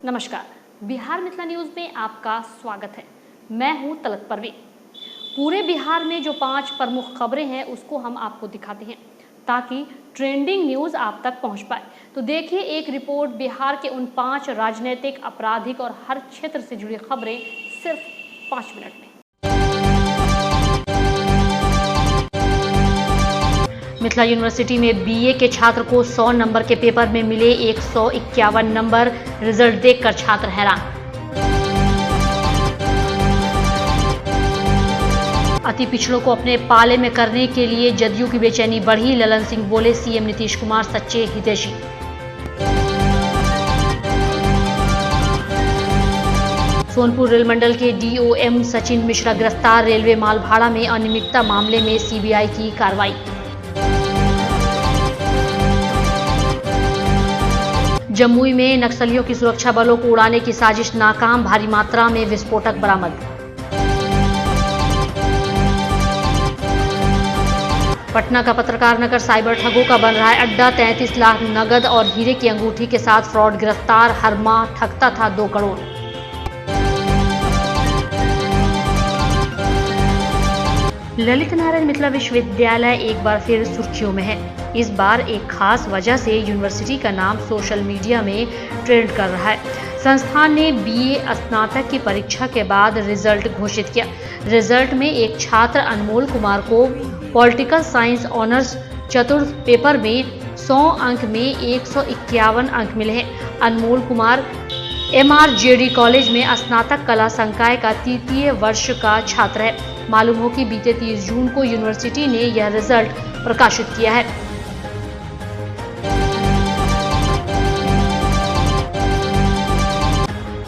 नमस्कार, बिहार मिथिला न्यूज़ में आपका स्वागत है। मैं हूं तलत परवीन। पूरे बिहार में जो 5 प्रमुख खबरें हैं उसको हम आपको दिखाते हैं ताकि ट्रेंडिंग न्यूज़ आप तक पहुंच पाए। तो देखिए एक रिपोर्ट बिहार के उन 5 राजनीतिक, आपराधिक और हर क्षेत्र से जुड़ी खबरें सिर्फ 5 मिनट में। मिथिला यूनिवर्सिटी में बीए के छात्र को 100 नंबर के पेपर में मिले 151 नंबर, रिजल्ट देखकर छात्र हैरान। अति पिछड़ों को अपने पाले में करने के लिए जदयू की बेचैनी बढ़ी, ललन सिंह बोले सीएम नीतीश कुमार सच्चे हितैषी। सोनपुर रेल मंडल के डीओएम सचिन मिश्रा गिरफ्तार, रेलवे माल भाड़ा में अनियमितता मामले में सीबीआई की कार्रवाई। जमुई में नक्सलियों की सुरक्षा बलों को उड़ाने की साजिश नाकाम, भारी मात्रा में विस्फोटक बरामद। पटना का पत्रकार नगर साइबर ठगों का बन रहा है अड्डा, 33 लाख नगद और हीरे की अंगूठी के साथ फ्रॉड गिरफ्तार, हर माह ठगता था 2 करोड़। ललित नारायण मिथिला विश्वविद्यालय एक बार फिर सुर्खियों में है। इस बार एक खास वजह से यूनिवर्सिटी का नाम सोशल मीडिया में ट्रेंड कर रहा है। संस्थान ने बीए स्नातक की परीक्षा के बाद रिजल्ट घोषित किया। रिजल्ट में एक छात्र अनमोल कुमार को पॉलिटिकल साइंस ऑनर्स चतुर्थ पेपर में 100 अंक में 151 अंक मिले हैं। अनमोल कुमार MRJD कॉलेज में स्नातक कला संकाय का 3य वर्ष का छात्र है। मालूम हो कि बीते 30 जून को यूनिवर्सिटी ने यह रिजल्ट प्रकाशित किया है।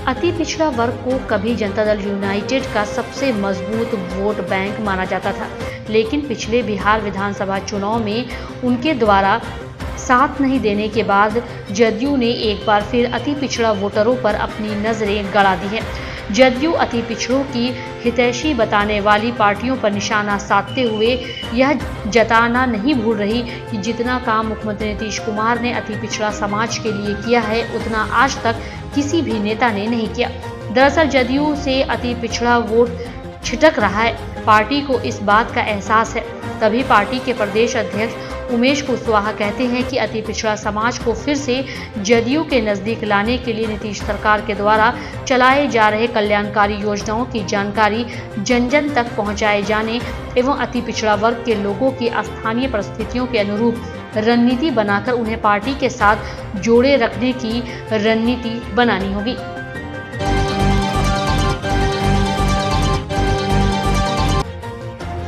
अति पिछड़ा वर्ग को कभी जनता दल यूनाइटेड का सबसे मजबूत वोट बैंक माना जाता था, लेकिन पिछले बिहार विधानसभा चुनाव में उनके द्वारा साथ नहीं देने के बाद जदयू ने एक बार फिर अति पिछड़ा वोटरों पर अपनी नजरें गड़ा दी है। जदयू अति पिछड़ों की हितैषी बताने वाली पार्टियों पर निशाना साधते हुए यह जताना नहीं भूल रही कि जितना काम मुख्यमंत्री नीतीश कुमार ने अति पिछड़ा समाज के लिए किया है उतना आज तक किसी भी नेता ने नहीं किया। दरअसल जदयू से अति पिछड़ा वोट छिटक रहा है। पार्टी को इस बात का एहसास है, तभी पार्टी के प्रदेश अध्यक्ष उमेश कुशवाहा कहते हैं कि अति पिछड़ा समाज को फिर से जदयू के नजदीक लाने के लिए नीतीश सरकार के द्वारा चलाए जा रहे कल्याणकारी योजनाओं की जानकारी जन जन तक पहुंचाए जाने एवं अति पिछड़ा वर्ग के लोगों की स्थानीय परिस्थितियों के अनुरूप रणनीति बनाकर उन्हें पार्टी के साथ जोड़े रखने की रणनीति बनानी होगी।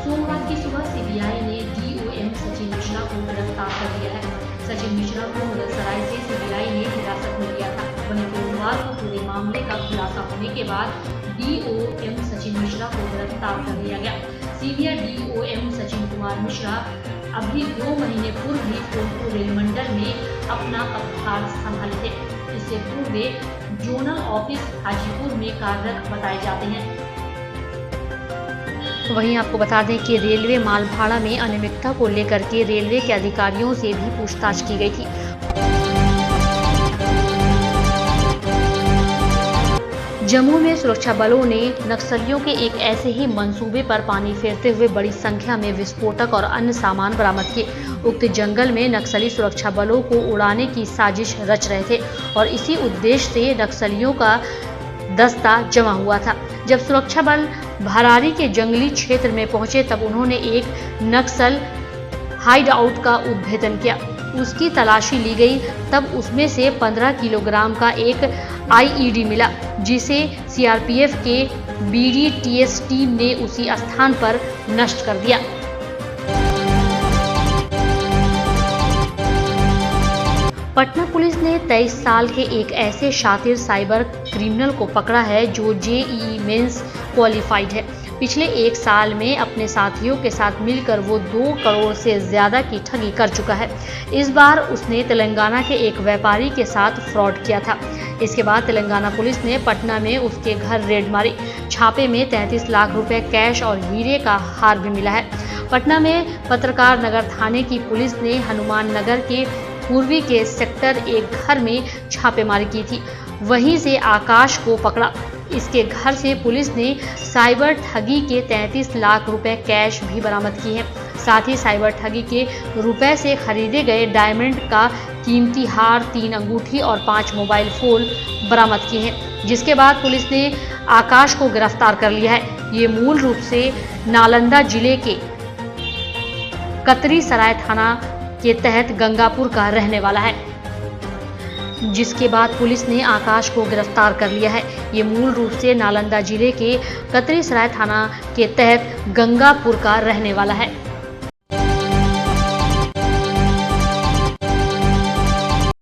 सोमवार की सुबह सीबीआई ने डीओएम सचिन मिश्रा को गिरफ्तार कर लिया है। सचिन मिश्रा को मुगलसराय से सीबीआई ने हिरासत में लिया था। वहीं सोमवार को पूरे मामले का खुलासा होने के बाद डीओएम सचिन मिश्रा को गिरफ्तार कर लिया गया। सीनियर डीओएम सचिन कुमार मिश्रा अभी 2 महीने पूर्व ही सोनपुर रेल मंडल में अपना पदभार संभाले थे। इससे पूर्व वे जोनल ऑफिस हाजीपुर में कार्यरत बताए जाते हैं। वहीं आपको बता दें कि रेलवे माल भाड़ा में अनियमितता को लेकर के रेलवे के अधिकारियों से भी पूछताछ की गई थी। जम्मू में सुरक्षा बलों ने नक्सलियों के एक ऐसे ही मंसूबे पर पानी फेरते हुए बड़ी संख्या में विस्फोटक और अन्य सामान बरामद किए। उक्त जंगल में नक्सली सुरक्षा बलों को उड़ाने की साजिश रच रहे थे और इसी उद्देश्य से नक्सलियों का दस्ता जमा हुआ था। जब सुरक्षा बल भरारी के जंगली क्षेत्र में पहुंचे तब उन्होंने एक नक्सल हाइड आउट का उद्भेदन किया। उसकी तलाशी ली गई, तब उसमें से 15 किलोग्राम का एक आईईडी मिला, जिसे सीआरपीएफ के बीडीटीएस टीम ने उसी स्थान पर नष्ट कर दिया। पटना पुलिस ने 23 साल के एक ऐसे शातिर साइबर क्रिमिनल को पकड़ा है जो जेईई मेंस क्वालिफाइड है। पिछले 1 साल में अपने साथियों के साथ मिलकर वो 2 करोड़ से ज्यादा की ठगी कर चुका है। इस बार उसने तेलंगाना के एक व्यापारी के साथ फ्रॉड किया था। इसके बाद तेलंगाना पुलिस ने पटना में उसके घर रेड मारी। छापे में 33 लाख रुपए कैश और हीरे का हार भी मिला है। पटना में पत्रकार नगर थाने की पुलिस ने हनुमान नगर के पूर्वी के सेक्टर 1 घर में छापेमारी की थी। वहीं से आकाश को पकड़ा। इसके घर से पुलिस ने साइबर ठगी के 33 लाख रुपए कैश भी बरामद किए हैं। साथ ही साइबर ठगी के रुपए से खरीदे गए डायमंड का कीमती हार, 3 अंगूठी और 5 मोबाइल फोन बरामद किए हैं, जिसके बाद पुलिस ने आकाश को गिरफ्तार कर लिया है। ये मूल रूप से नालंदा जिले के कतरी सराय थाना के तहत गंगापुर का रहने वाला है, जिसके बाद पुलिस ने आकाश को गिरफ्तार कर लिया है। ये मूल रूप से नालंदा जिले के कतरी सराय थाना के तहत गंगापुर का रहने वाला है।